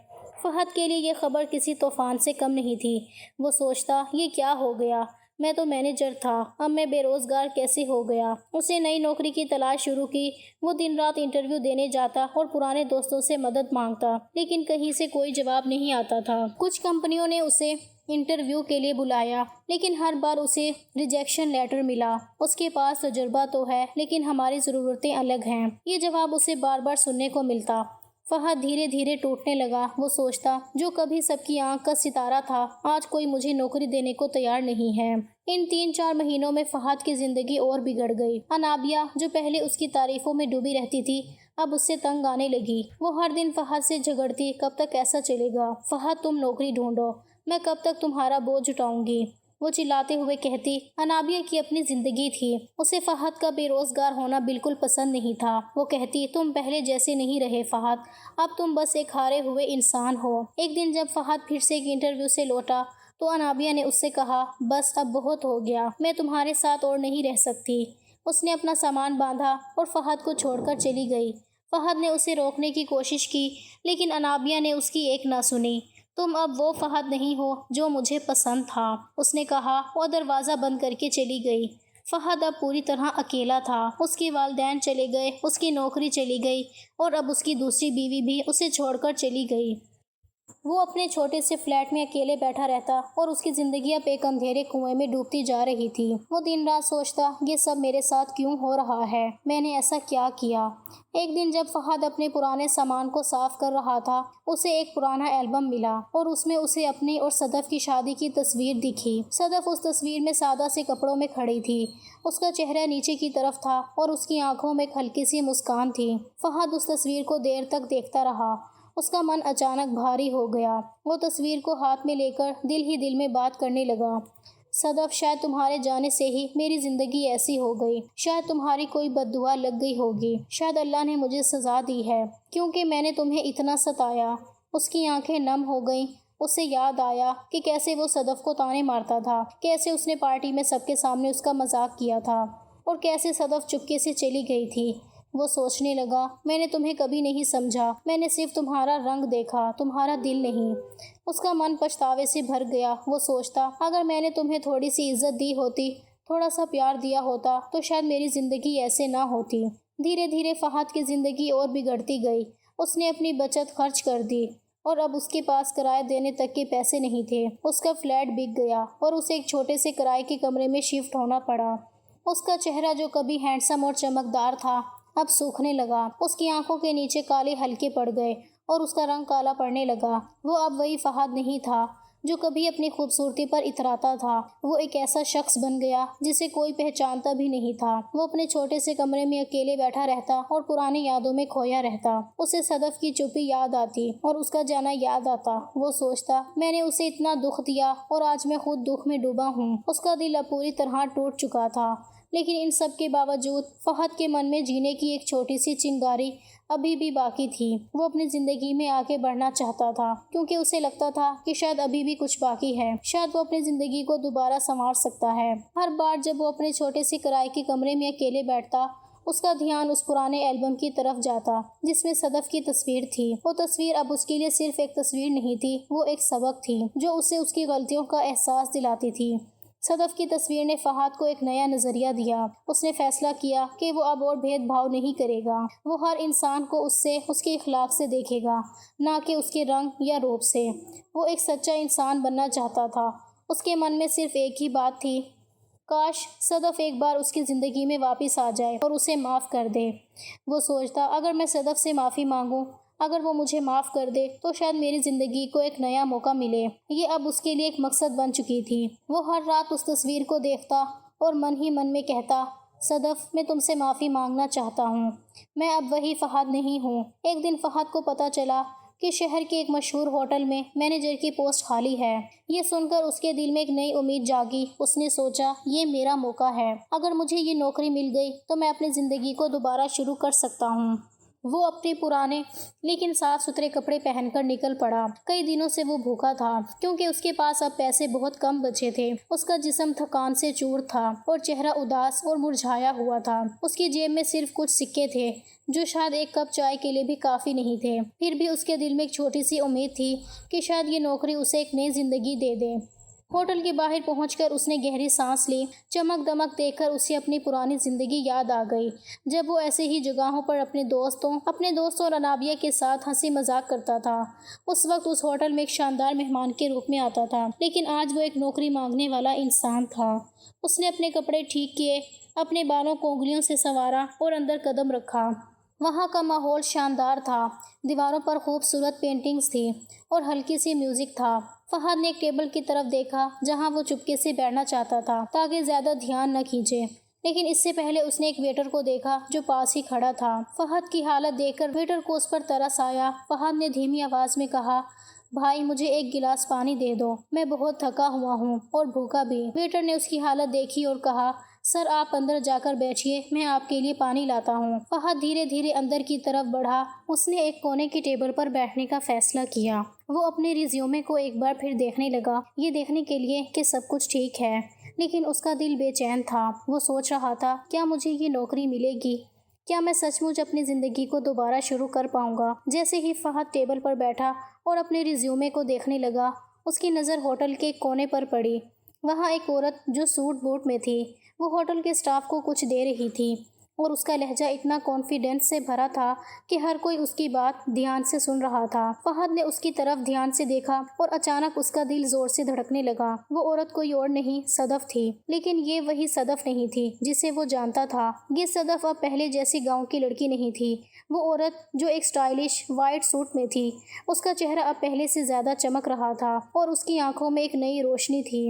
فہد کے لیے یہ خبر کسی طوفان سے کم نہیں تھی۔ وہ سوچتا، یہ کیا ہو گیا، میں تو مینیجر تھا، اب میں بے روزگار کیسے ہو گیا۔ اسے نئی نوکری کی تلاش شروع کی۔ وہ دن رات انٹرویو دینے جاتا اور پرانے دوستوں سے مدد مانگتا، لیکن کہیں سے کوئی جواب نہیں آتا تھا۔ کچھ کمپنیوں نے اسے انٹرویو کے لیے بلایا، لیکن ہر بار اسے ریجیکشن لیٹر ملا۔ اس کے پاس تجربہ تو ہے، لیکن ہماری ضرورتیں الگ ہیں، یہ جواب اسے بار بار سننے کو ملتا۔ فہد دھیرے دھیرے ٹوٹنے لگا۔ وہ سوچتا، جو کبھی سب کی آنکھ کا ستارہ تھا، آج کوئی مجھے نوکری دینے کو تیار نہیں ہے۔ ان 3-4 مہینوں میں فہد کی زندگی اور بگڑ گئی۔ انابیہ، جو پہلے اس کی تعریفوں میں ڈوبی رہتی تھی، اب اس سے تنگ آنے لگی۔ وہ ہر دن فہد سے جھگڑتی، کب تک ایسا چلے گا؟ فہد، تم نوکری ڈھونڈو، میں کب تک تمہارا بوجھ اٹھاؤں گی؟ وہ چلاتے ہوئے کہتی۔ انابیہ کی اپنی زندگی تھی، اسے فہد کا بے روزگار ہونا بالکل پسند نہیں تھا۔ وہ کہتی، تم پہلے جیسے نہیں رہے فہد، اب تم بس ایک ہارے ہوئے انسان ہو۔ ایک دن جب فہد پھر سے ایک انٹرویو سے لوٹا تو انابیہ نے اس سے کہا، بس اب بہت ہو گیا، میں تمہارے ساتھ اور نہیں رہ سکتی۔ اس نے اپنا سامان باندھا اور فہد کو چھوڑ کر چلی گئی۔ فہد نے اسے روکنے کی کوشش کی، لیکن انابیہ نے اس کی ایک نہ سنی۔ تم اب وہ فہد نہیں ہو جو مجھے پسند تھا، اس نے کہا اور دروازہ بند کر کے چلی گئی۔ فہد اب پوری طرح اکیلا تھا۔ اس کے والدین چلے گئے، اس کی نوکری چلی گئی اور اب اس کی دوسری بیوی بھی اسے چھوڑ کر چلی گئی۔ وہ اپنے چھوٹے سے فلیٹ میں اکیلے بیٹھا رہتا اور اس کی زندگی اب ایک اندھیرے کنویں میں ڈوبتی جا رہی تھی۔ وہ دن رات سوچتا، یہ سب میرے ساتھ کیوں ہو رہا ہے، میں نے ایسا کیا کیا؟ ایک دن جب فہد اپنے پرانے سامان کو صاف کر رہا تھا، اسے ایک پرانا البم ملا اور اس میں اسے اپنی اور صدف کی شادی کی تصویر دکھی۔ صدف اس تصویر میں سادہ سے کپڑوں میں کھڑی تھی۔ اس کا چہرہ نیچے کی طرف تھا اور اس کی آنکھوں میں ایک ہلکی سی مسکان تھی۔ فہد اس تصویر کو دیر تک دیکھتا رہا۔ اس کا من اچانک بھاری ہو گیا۔ وہ تصویر کو ہاتھ میں لے کر دل ہی دل میں بات کرنے لگا، صدف، شاید تمہارے جانے سے ہی میری زندگی ایسی ہو گئی، شاید تمہاری کوئی بد دعا لگ گئی ہوگی، شاید اللہ نے مجھے سزا دی ہے کیونکہ میں نے تمہیں اتنا ستایا۔ اس کی آنکھیں نم ہو گئیں۔ اسے یاد آیا کہ کیسے وہ صدف کو تانے مارتا تھا، کیسے اس نے پارٹی میں سب کے سامنے اس کا مذاق کیا تھا اور کیسے صدف چپکے سے چلی گئی تھی۔ وہ سوچنے لگا، میں نے تمہیں کبھی نہیں سمجھا، میں نے صرف تمہارا رنگ دیکھا، تمہارا دل نہیں۔ اس کا من پچھتاوے سے بھر گیا۔ وہ سوچتا، اگر میں نے تمہیں تھوڑی سی عزت دی ہوتی، تھوڑا سا پیار دیا ہوتا تو شاید میری زندگی ایسے نہ ہوتی۔ دھیرے دھیرے فہد کی زندگی اور بگڑتی گئی۔ اس نے اپنی بچت خرچ کر دی اور اب اس کے پاس کرایہ دینے تک کے پیسے نہیں تھے۔ اس کا فلیٹ بک گیا اور اسے ایک چھوٹے سے کرائے کے کمرے میں شفٹ ہونا پڑا۔ اس کا چہرہ جو کبھی ہینڈسم اور چمکدار تھا، اب سوکھنے لگا۔ اس کی آنکھوں کے نیچے کالے حلقے پڑ گئے اور اس کا رنگ کالا پڑنے لگا۔ وہ اب وہی فہد نہیں تھا جو کبھی اپنی خوبصورتی پر اتراتا تھا۔ وہ ایک ایسا شخص بن گیا جسے کوئی پہچانتا بھی نہیں تھا۔ وہ اپنے چھوٹے سے کمرے میں اکیلے بیٹھا رہتا اور پرانی یادوں میں کھویا رہتا۔ اسے صدف کی چپی یاد آتی اور اس کا جانا یاد آتا۔ وہ سوچتا، میں نے اسے اتنا دکھ دیا اور آج میں خود دکھ میں ڈوبا ہوں۔ اس کا دل اب پوری طرح ٹوٹ چکا تھا، لیکن ان سب کے باوجود فہد کے من میں جینے کی ایک چھوٹی سی چنگاری ابھی بھی باقی تھی۔ وہ اپنی زندگی میں آگے بڑھنا چاہتا تھا کیونکہ اسے لگتا تھا کہ شاید ابھی بھی کچھ باقی ہے، شاید وہ اپنی زندگی کو دوبارہ سنوار سکتا ہے۔ ہر بار جب وہ اپنے چھوٹے سے کرائے کے کمرے میں اکیلے بیٹھتا، اس کا دھیان اس پرانے البم کی طرف جاتا جس میں صدف کی تصویر تھی۔ وہ تصویر اب اس کے لیے صرف ایک تصویر نہیں تھی، وہ ایک سبق تھی جو اسے اس کی غلطیوں کا احساس دلاتی تھی۔ صدف کی تصویر نے فہد کو ایک نیا نظریہ دیا۔ اس نے فیصلہ کیا کہ وہ اب اور بھید بھاؤ نہیں کرے گا۔ وہ ہر انسان کو اس کے اخلاق سے دیکھے گا، نہ کہ اس کے رنگ یا روپ سے۔ وہ ایک سچا انسان بننا چاہتا تھا۔ اس کے من میں صرف ایک ہی بات تھی، کاش صدف ایک بار اس کی زندگی میں واپس آ جائے اور اسے معاف کر دے۔ وہ سوچتا، اگر میں صدف سے معافی مانگوں، اگر وہ مجھے معاف کر دے تو شاید میری زندگی کو ایک نیا موقع ملے۔ یہ اب اس کے لیے ایک مقصد بن چکی تھی۔ وہ ہر رات اس تصویر کو دیکھتا اور من ہی من میں کہتا، صدف، میں تم سے معافی مانگنا چاہتا ہوں، میں اب وہی فہد نہیں ہوں۔ ایک دن فہد کو پتہ چلا کہ شہر کے ایک مشہور ہوٹل میں مینیجر کی پوسٹ خالی ہے۔ یہ سن کر اس کے دل میں ایک نئی امید جاگی۔ اس نے سوچا، یہ میرا موقع ہے، اگر مجھے یہ نوکری مل گئی تو میں اپنی زندگی کو دوبارہ شروع کر سکتا ہوں۔ وہ اپنے پرانے لیکن صاف ستھرے کپڑے پہن کر نکل پڑا۔ کئی دنوں سے وہ بھوکا تھا کیونکہ اس کے پاس اب پیسے بہت کم بچے تھے۔ اس کا جسم تھکان سے چور تھا اور چہرہ اداس اور مرجھایا ہوا تھا۔ اس کی جیب میں صرف کچھ سکے تھے جو شاید ایک کپ چائے کے لیے بھی کافی نہیں تھے۔ پھر بھی اس کے دل میں ایک چھوٹی سی امید تھی کہ شاید یہ نوکری اسے ایک نئی زندگی دے دے۔ ہوٹل کے باہر پہنچ کر اس نے گہری سانس لی۔ چمک دمک دیکھ کر اسے اپنی پرانی زندگی یاد آ گئی جب وہ ایسے ہی جگہوں پر اپنے دوستوں اور انابیہ کے ساتھ ہنسی مذاق کرتا تھا۔ اس وقت اس ہوٹل میں ایک شاندار مہمان کے روپ میں آتا تھا، لیکن آج وہ ایک نوکری مانگنے والا انسان تھا۔ اس نے اپنے کپڑے ٹھیک کیے، اپنے بالوں کو انگلیوں سے سنوارا اور اندر قدم رکھا۔ وہاں کا ماحول شاندار تھا، دیواروں پر خوبصورت پینٹنگز تھی اور ہلکی سی میوزک تھا۔ فہد نے ایک ٹیبل کی طرف دیکھا جہاں وہ چپکے سے بیٹھنا چاہتا تھا تاکہ زیادہ دھیان نہ کھینچے، لیکن اس سے پہلے اس نے ایک ویٹر کو دیکھا جو پاس ہی کھڑا تھا۔ فہد کی حالت دیکھ کر ویٹر کو اس پر ترس آیا۔ فہد نے دھیمی آواز میں کہا، بھائی مجھے ایک گلاس پانی دے دو، میں بہت تھکا ہوا ہوں اور بھوکا بھی۔ ویٹر نے اس کی حالت دیکھی اور کہا، سر آپ اندر جا کر بیٹھیے، میں آپ کے لیے پانی لاتا ہوں۔ فہد دھیرے دھیرے اندر کی طرف بڑھا۔ اس نے ایک کونے کی ٹیبل پر بیٹھنے کا فیصلہ کیا۔ وہ اپنے ریزیومے کو ایک بار پھر دیکھنے لگا، یہ دیکھنے کے لیے کہ سب کچھ ٹھیک ہے، لیکن اس کا دل بے چین تھا۔ وہ سوچ رہا تھا، کیا مجھے یہ نوکری ملے گی؟ کیا میں سچ مچ اپنی زندگی کو دوبارہ شروع کر پاؤں گا؟ جیسے ہی فہد ٹیبل پر بیٹھا اور اپنے ریزیومے کو دیکھنے لگا، اس کی نظر ہوٹل کے کونے پر پڑی۔ وہاں ایک عورت جو سوٹ بوٹ میں تھی، وہ ہوٹل کے اسٹاف کو کچھ دے رہی تھی اور اس کا لہجہ اتنا کانفیڈنس سے بھرا تھا کہ ہر کوئی اس کی بات دھیان سے سن رہا تھا۔ فہد نے اس کی طرف دھیان سے دیکھا اور اچانک اس کا دل زور سے دھڑکنے لگا۔ وہ عورت کوئی اور نہیں، صدف تھی، لیکن یہ وہی صدف نہیں تھی جسے وہ جانتا تھا۔ یہ صدف اب پہلے جیسی گاؤں کی لڑکی نہیں تھی۔ وہ عورت جو ایک اسٹائلش وائٹ سوٹ میں تھی، اس کا چہرہ اب پہلے سے زیادہ چمک رہا تھا اور اس کی آنکھوں میں ایک نئی روشنی تھی۔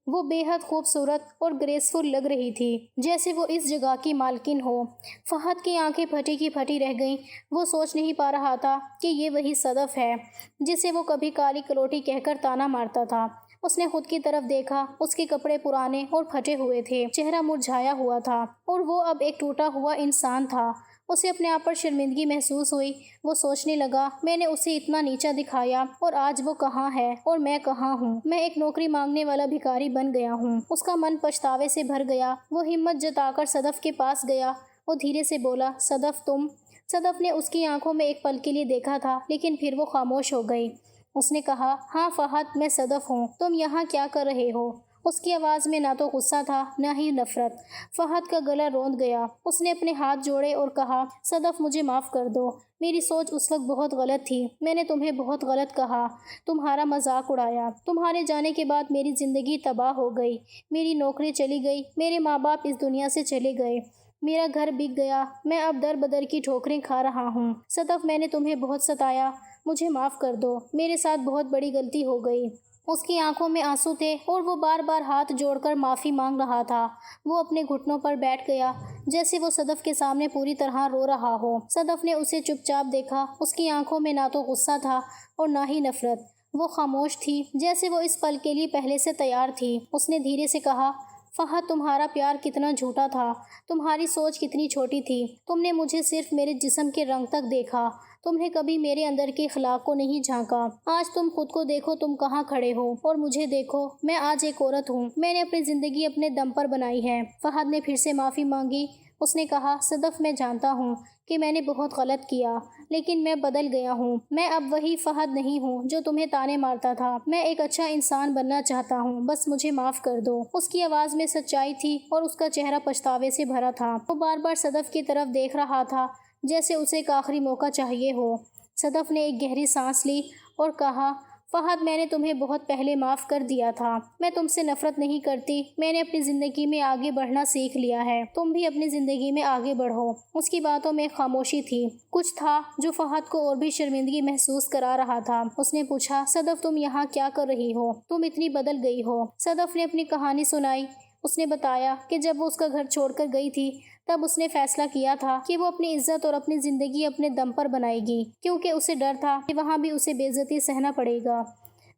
وہ بے حد خوبصورت اور گریسفل لگ رہی تھی، جیسے وہ اس جگہ کی مالکن ہو۔ فہد کی آنکھیں پھٹی کی پھٹی رہ گئیں۔ وہ سوچ نہیں پا رہا تھا کہ یہ وہی صدف ہے جسے وہ کبھی کالی کلوٹی کہہ کر طعنہ مارتا تھا۔ اس نے خود کی طرف دیکھا، اس کے کپڑے پرانے اور پھٹے ہوئے تھے، چہرہ مرجھایا ہوا تھا اور وہ اب ایک ٹوٹا ہوا انسان تھا۔ اسے اپنے آپ پر شرمندگی محسوس ہوئی۔ وہ سوچنے لگا، میں نے اسے اتنا نیچا دکھایا اور آج وہ کہاں ہے اور میں کہاں ہوں؟ میں ایک نوکری مانگنے والا بھکاری بن گیا ہوں۔ اس کا من پچھتاوے سے بھر گیا۔ وہ ہمت جتا کر صدف کے پاس گیا۔ وہ دھیرے سے بولا، صدف تم؟ صدف نے اس کی آنکھوں میں ایک پل کے لیے دیکھا تھا، لیکن پھر وہ خاموش ہو گئی۔ اس نے کہا، ہاں فہد، میں صدف ہوں، تم یہاں کیا کر رہے ہو؟ اس کی آواز میں نہ تو غصہ تھا نہ ہی نفرت۔ فہد کا گلا روند گیا۔ اس نے اپنے ہاتھ جوڑے اور کہا، صدف مجھے معاف کر دو، میری سوچ اس وقت بہت غلط تھی، میں نے تمہیں بہت غلط کہا، تمہارا مذاق اڑایا۔ تمہارے جانے کے بعد میری زندگی تباہ ہو گئی، میری نوکری چلی گئی، میرے ماں باپ اس دنیا سے چلے گئے، میرا گھر بک گیا، میں اب در بدر کی ٹھوکریں کھا رہا ہوں۔ صدف میں نے تمہیں بہت ستایا، مجھے معاف کر دو، میرے ساتھ بہت بڑی غلطی ہو گئی۔ اس کی آنکھوں میں آنسو تھے اور وہ بار بار ہاتھ جوڑ کر معافی مانگ رہا تھا۔ وہ اپنے گھٹنوں پر بیٹھ گیا جیسے وہ صدف کے سامنے پوری طرح رو رہا ہو۔ صدف نے اسے چپ چاپ دیکھا۔ اس کی آنکھوں میں نہ تو غصہ تھا اور نہ ہی نفرت۔ وہ خاموش تھی، جیسے وہ اس پل کے لیے پہلے سے تیار تھی۔ اس نے دھیرے سے کہا، فہد تمہارا پیار کتنا جھوٹا تھا، تمہاری سوچ کتنی چھوٹی تھی، تم نے مجھے صرف میرے جسم کے رنگ تک دیکھا، تم نے کبھی میرے اندر کے اخلاق کو نہیں جھانکا۔ آج تم خود کو دیکھو تم کہاں کھڑے ہو، اور مجھے دیکھو میں آج ایک عورت ہوں، میں نے اپنی زندگی اپنے دم پر بنائی ہے۔ فہد نے پھر سے معافی مانگی۔ اس نے کہا صدف میں جانتا ہوں کہ میں نے بہت غلط کیا، لیکن میں بدل گیا ہوں، میں اب وہی فہد نہیں ہوں جو تمہیں تانے مارتا تھا، میں ایک اچھا انسان بننا چاہتا ہوں، بس مجھے معاف کر دو۔ اس کی آواز میں سچائی تھی اور اس کا چہرہ پچھتاوے سے بھرا تھا۔ وہ بار بار صدف کی طرف دیکھ رہا تھا جیسے اسے ایک آخری موقع چاہیے ہو۔ صدف نے ایک گہری سانس لی اور کہا فہد میں نے تمہیں بہت پہلے معاف کر دیا تھا، میں تم سے نفرت نہیں کرتی، میں نے اپنی زندگی میں آگے بڑھنا سیکھ لیا ہے، تم بھی اپنی زندگی میں آگے بڑھو۔ اس کی باتوں میں خاموشی تھی، کچھ تھا جو فہد کو اور بھی شرمندگی محسوس کرا رہا تھا۔ اس نے پوچھا صدف تم یہاں کیا کر رہی ہو، تم اتنی بدل گئی ہو۔ صدف نے اپنی کہانی سنائی۔ اس نے بتایا کہ جب وہ اس کا گھر چھوڑ کر گئی تھی تب اس نے فیصلہ کیا تھا کہ وہ اپنی عزت اور اپنی زندگی اپنے دم پر بنائے گی، کیونکہ اسے ڈر تھا کہ وہاں بھی اسے بے عزتی سہنا پڑے گا۔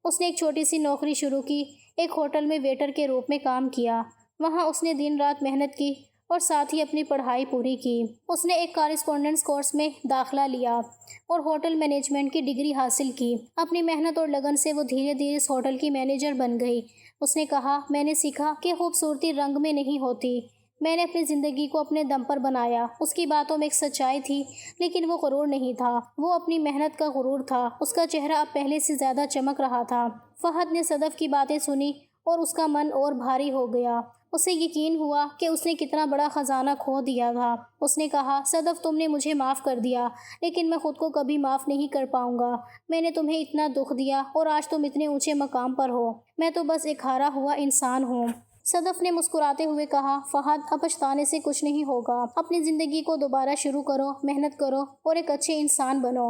اس نے ایک چھوٹی سی نوکری شروع کی، ایک ہوٹل میں ویٹر کے روپ میں کام کیا۔ وہاں اس نے دن رات محنت کی اور ساتھ ہی اپنی پڑھائی پوری کی۔ اس نے ایک کارسپونڈنس کورس میں داخلہ لیا اور ہوٹل مینجمنٹ کی ڈگری حاصل کی۔ اپنی محنت اور لگن سے وہ دھیرے دھیرے اس ہوٹل کی مینیجر بن گئی۔ اس نے کہا میں نے سیکھا کہ خوبصورتی رنگ میں نہیں ہوتی، میں نے اپنی زندگی کو اپنے دم پر بنایا۔ اس کی باتوں میں ایک سچائی تھی، لیکن وہ غرور نہیں تھا، وہ اپنی محنت کا غرور تھا۔ اس کا چہرہ اب پہلے سے زیادہ چمک رہا تھا۔ فہد نے صدف کی باتیں سنی اور اس کا من اور بھاری ہو گیا۔ اسے یقین ہوا کہ اس نے کتنا بڑا خزانہ کھو دیا تھا۔ اس نے کہا صدف تم نے مجھے معاف کر دیا، لیکن میں خود کو کبھی معاف نہیں کر پاؤں گا۔ میں نے تمہیں اتنا دکھ دیا اور آج تم اتنے اونچے مقام پر ہو، میں تو بس ایک ہارا ہوا انسان ہوں۔ صدف نے مسکراتے ہوئے کہا فہد اب پچھتانے سے کچھ نہیں ہوگا، اپنی زندگی کو دوبارہ شروع کرو، محنت کرو اور ایک اچھے انسان بنو۔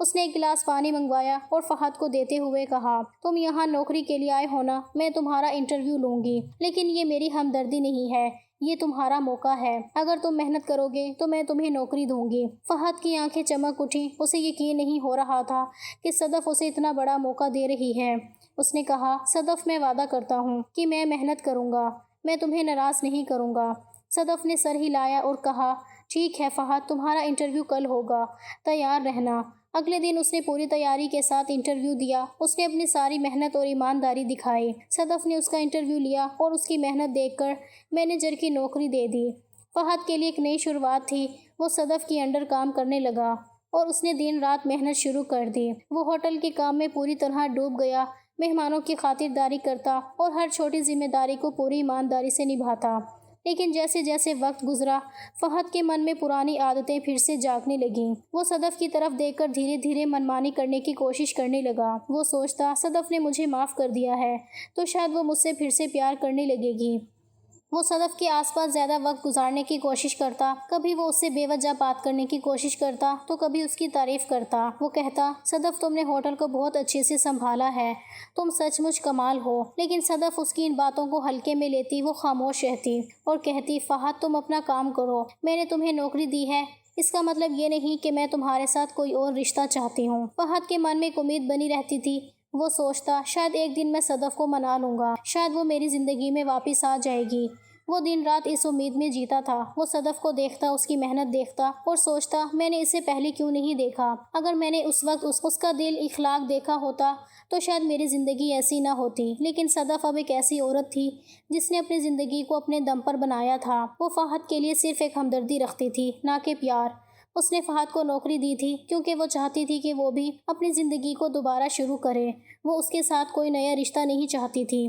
اس نے ایک گلاس پانی منگوایا اور فہد کو دیتے ہوئے کہا تم یہاں نوکری کے لیے آئے ہو نا، میں تمہارا انٹرویو لوں گی، لیکن یہ میری ہمدردی نہیں ہے، یہ تمہارا موقع ہے، اگر تم محنت کرو گے تو میں تمہیں نوکری دوں گی۔ فہد کی آنکھیں چمک اٹھیں، اسے یقین نہیں ہو رہا تھا کہ صدف اسے اتنا بڑا موقع دے رہی ہے۔ اس نے کہا صدف میں وعدہ کرتا ہوں کہ میں محنت کروں گا، میں تمہیں ناراض نہیں کروں گا۔ صدف نے سر ہلایا اور کہا ٹھیک ہے فہد تمہارا انٹرویو کل ہوگا، تیار رہنا۔ اگلے دن اس نے پوری تیاری کے ساتھ انٹرویو دیا۔ اس نے اپنی ساری محنت اور ایمانداری دکھائی۔ صدف نے اس کا انٹرویو لیا اور اس کی محنت دیکھ کر مینیجر کی نوکری دے دی۔ فہد کے لیے ایک نئی شروعات تھی، وہ صدف کی انڈر کام کرنے لگا اور اس نے دن رات محنت شروع کر دی۔ وہ ہوٹل کے کام میں پوری طرح ڈوب گیا، مہمانوں کی خاطرداری کرتا اور ہر چھوٹی ذمہ داری کو پوری ایمانداری سے نبھاتا۔ لیکن جیسے جیسے وقت گزرا فہد کے من میں پرانی عادتیں پھر سے جاگنے لگیں۔ وہ صدف کی طرف دیکھ کر دھیرے دھیرے منمانی کرنے کی کوشش کرنے لگا۔ وہ سوچتا صدف نے مجھے معاف کر دیا ہے تو شاید وہ مجھ سے پھر سے پیار کرنے لگے گی۔ وہ صدف کے آس پاس زیادہ وقت گزارنے کی کوشش کرتا، کبھی وہ اس سے بے وجہ بات کرنے کی کوشش کرتا تو کبھی اس کی تعریف کرتا۔ وہ کہتا صدف تم نے ہوٹل کو بہت اچھے سے سنبھالا ہے، تم سچ مچ کمال ہو، لیکن صدف اس کی ان باتوں کو ہلکے میں لیتی، وہ خاموش رہتی اور کہتی فہد تم اپنا کام کرو، میں نے تمہیں نوکری دی ہے، اس کا مطلب یہ نہیں کہ میں تمہارے ساتھ کوئی اور رشتہ چاہتی ہوں۔ فہد کے من میں ایک امید بنی رہتی تھی، وہ سوچتا شاید ایک دن میں صدف کو منا لوں گا، شاید وہ میری زندگی میں واپس آ جائے گی۔ وہ دن رات اس امید میں جیتا تھا۔ وہ صدف کو دیکھتا، اس کی محنت دیکھتا اور سوچتا میں نے اسے پہلے کیوں نہیں دیکھا، اگر میں نے اس وقت اس کا دل اخلاق دیکھا ہوتا تو شاید میری زندگی ایسی نہ ہوتی۔ لیکن صدف اب ایک ایسی عورت تھی جس نے اپنی زندگی کو اپنے دم پر بنایا تھا۔ وہ فہد کے لیے صرف ایک ہمدردی رکھتی تھی، نہ کہ پیار۔ اس نے فہد کو نوکری دی تھی کیونکہ وہ چاہتی تھی کہ وہ بھی اپنی زندگی کو دوبارہ شروع کرے، وہ اس کے ساتھ کوئی نیا رشتہ نہیں چاہتی تھی۔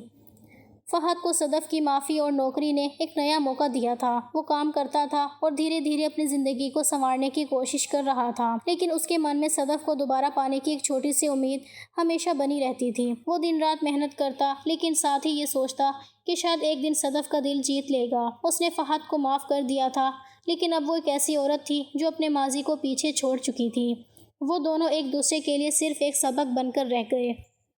فہد کو صدف کی معافی اور نوکری نے ایک نیا موقع دیا تھا۔ وہ کام کرتا تھا اور دھیرے دھیرے اپنی زندگی کو سنوارنے کی کوشش کر رہا تھا، لیکن اس کے من میں صدف کو دوبارہ پانے کی ایک چھوٹی سی امید ہمیشہ بنی رہتی تھی۔ وہ دن رات محنت کرتا، لیکن ساتھ ہی یہ سوچتا کہ شاید ایک دن صدف کا دل جیت لے گا۔ اس نے فہد کو معاف کر دیا تھا، لیکن اب وہ ایک ایسی عورت تھی جو اپنے ماضی کو پیچھے چھوڑ چکی تھی۔ وہ دونوں ایک دوسرے کے لیے صرف ایک سبق بن کر رہ گئے۔